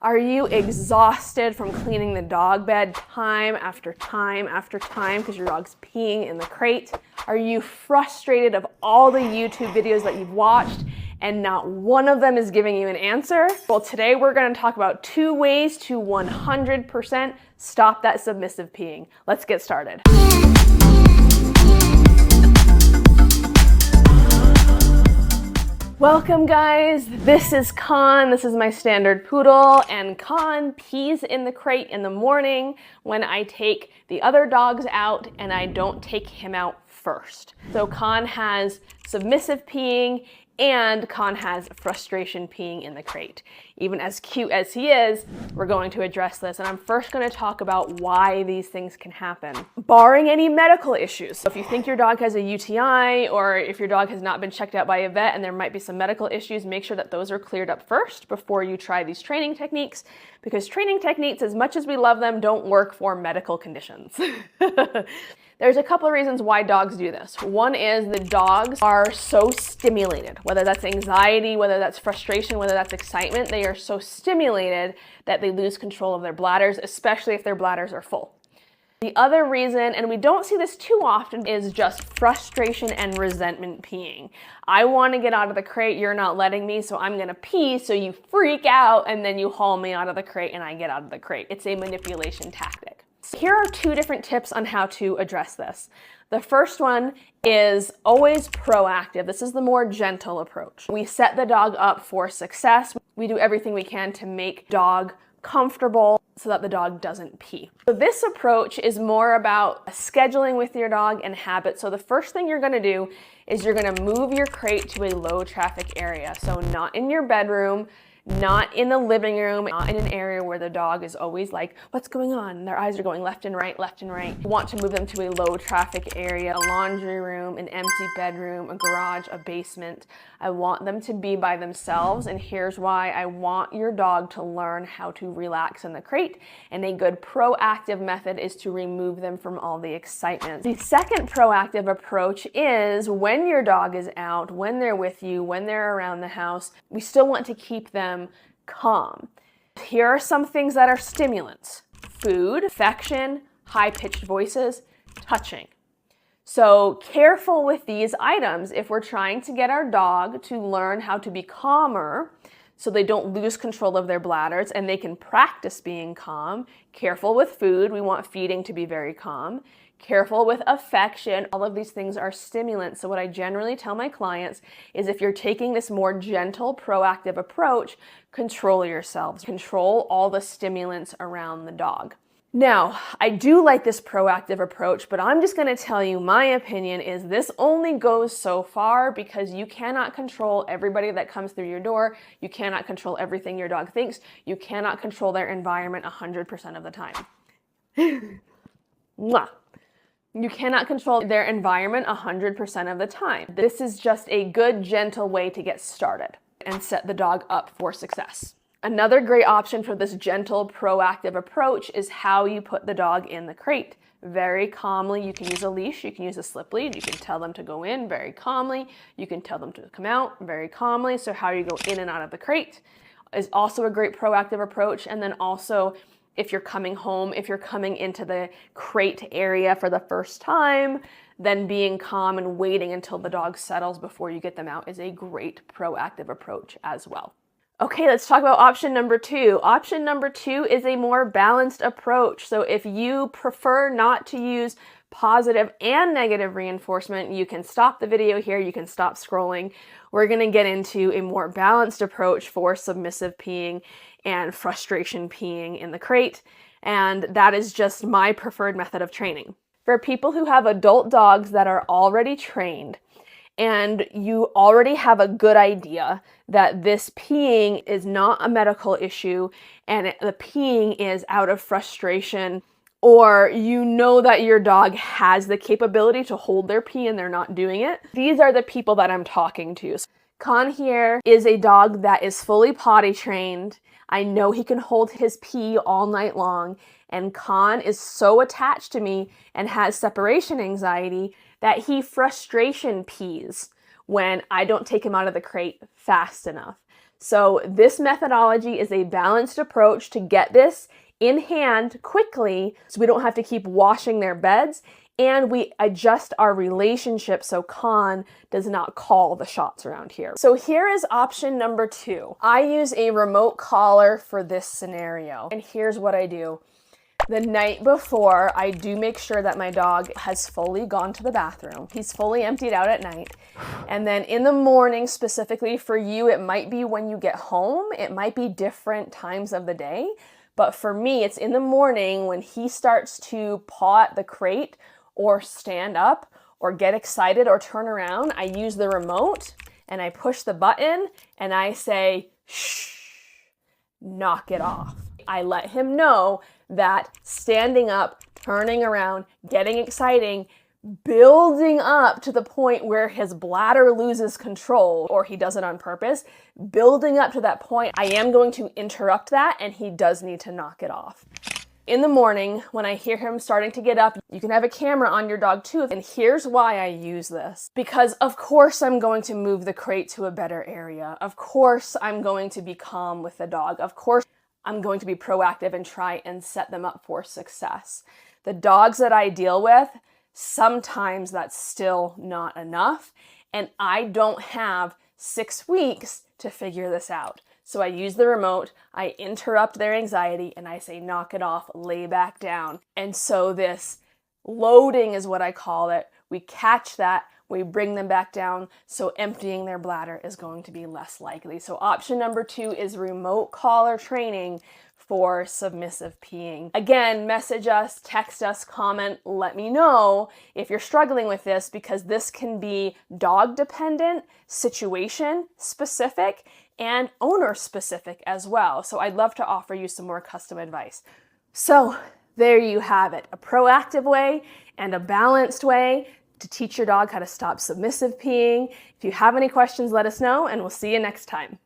Are you exhausted from cleaning the dog bed time after time after time because your dog's peeing in the crate? Are you frustrated of all the YouTube videos that you've watched and not one of them is giving you an answer? Well, today we're going to talk about 2 ways to 100% stop that submissive peeing. Let's get started. Welcome guys, this is Khan. This is my standard poodle, and Khan pees in the crate in the morning when I take the other dogs out and I don't take him out first. So Khan has submissive peeing and Khan has frustration peeing in the crate. Even as cute as he is, we're going to address this, and I'm first going to talk about why these things can happen, barring any medical issues. So if you think your dog has a UTI, or if your dog has not been checked out by a vet and there might be some medical issues, make sure that those are cleared up first before you try these training techniques, because training techniques, as much as we love them, don't work for medical conditions. There's a couple of reasons why dogs do this. One is the dogs are so stimulated, whether that's anxiety, whether that's frustration, whether that's excitement, they are so stimulated that they lose control of their bladders, especially if their bladders are full. The other reason, and we don't see this too often, is just frustration and resentment peeing. I want to get out of the crate, you're not letting me, so I'm gonna pee, so you freak out and then you haul me out of the crate and I get out of the crate. It's a manipulation tactic. Here are 2 different tips on how to address this. The first one is always proactive. This is the more gentle approach. We set the dog up for success. We do everything we can to make dog comfortable so that the dog doesn't pee. So this approach is more about scheduling with your dog and habit. So the first thing you're gonna do is you're gonna move your crate to a low traffic area. So not in your bedroom, not in the living room, not in an area where the dog is always like, what's going on? Their eyes are going left and right, left and right. You want to move them to a low traffic area, a laundry room, an empty bedroom, a garage, a basement. I want them to be by themselves, and here's why. I want your dog to learn how to relax in the crate, and a good proactive method is to remove them from all the excitement. The second proactive approach is when your dog is out, when they're with you, when they're around the house, we still want to keep them calm. Here are some things that are stimulants: food, affection, high-pitched voices, touching. So careful with these items. If we're trying to get our dog to learn how to be calmer so they don't lose control of their bladders and they can practice being calm, careful with food. We want feeding to be very calm. Careful with affection. All of these things are stimulants. So what I generally tell my clients is, if you're taking this more gentle, proactive approach, control yourselves. Control all the stimulants around the dog. Now, I do like this proactive approach, but I'm just going to tell you my opinion is this only goes so far, because you cannot control everybody that comes through your door. You cannot control everything your dog thinks. You cannot control their environment 100% of the time. Mwah. You cannot control their environment 100% of the time. This is just a good, gentle way to get started and set the dog up for success. Another great option for this gentle, proactive approach is how you put the dog in the crate. Very calmly. You can use a leash, you can use a slip lead, you can tell them to go in very calmly, you can tell them to come out very calmly. So how you go in and out of the crate is also a great proactive approach. And then also, if you're coming home, if you're coming into the crate area for the first time, then being calm and waiting until the dog settles before you get them out is a great proactive approach as well. Okay, let's talk about option number 2. Option number 2 is a more balanced approach. So if you prefer not to use positive and negative reinforcement, you can stop the video here, you can stop scrolling. We're going to get into a more balanced approach for submissive peeing and frustration peeing in the crate, and that is just my preferred method of training. For people who have adult dogs that are already trained, and you already have a good idea that this peeing is not a medical issue and the peeing is out of frustration, or you know that your dog has the capability to hold their pee and they're not doing it, these are the people that I'm talking to. Khan here is a dog that is fully potty trained. I know he can hold his pee all night long, and Khan is so attached to me and has separation anxiety that he frustration pees when I don't take him out of the crate fast enough. So this methodology is a balanced approach to get this in hand quickly so we don't have to keep washing their beds, and we adjust our relationship so Con does not call the shots around here. So here is option number 2. I use a remote collar for this scenario, and here's what I do. The night before, I do make sure that my dog has fully gone to the bathroom. He's fully emptied out at night. And then in the morning, specifically for you, it might be when you get home. It might be different times of the day. But for me, it's in the morning when he starts to paw at the crate or stand up or get excited or turn around. I use the remote and I push the button and I say, shh, knock it off. I let him know that standing up, turning around, getting exciting, building up to the point where his bladder loses control, or he does it on purpose, building up to that point, I am going to interrupt that and he does need to knock it off. In the morning, when I hear him starting to get up, you can have a camera on your dog too, and here's why I use this. Because of course I'm going to move the crate to a better area. Of course I'm going to be calm with the dog. Of course I'm going to be proactive and try and set them up for success. The dogs that I deal with, sometimes that's still not enough, and I don't have 6 weeks to figure this out. So I use the remote, I interrupt their anxiety, and I say, knock it off, lay back down. And so this loading is what I call it. We catch that, we bring them back down, so emptying their bladder is going to be less likely. So option number 2 is remote collar training for submissive peeing. Again, message us, text us, comment, let me know if you're struggling with this, because this can be dog dependent, situation specific, and owner specific as well. So I'd love to offer you some more custom advice. So there you have it, a proactive way and a balanced way to teach your dog how to stop submissive peeing. If you have any questions, let us know, and we'll see you next time.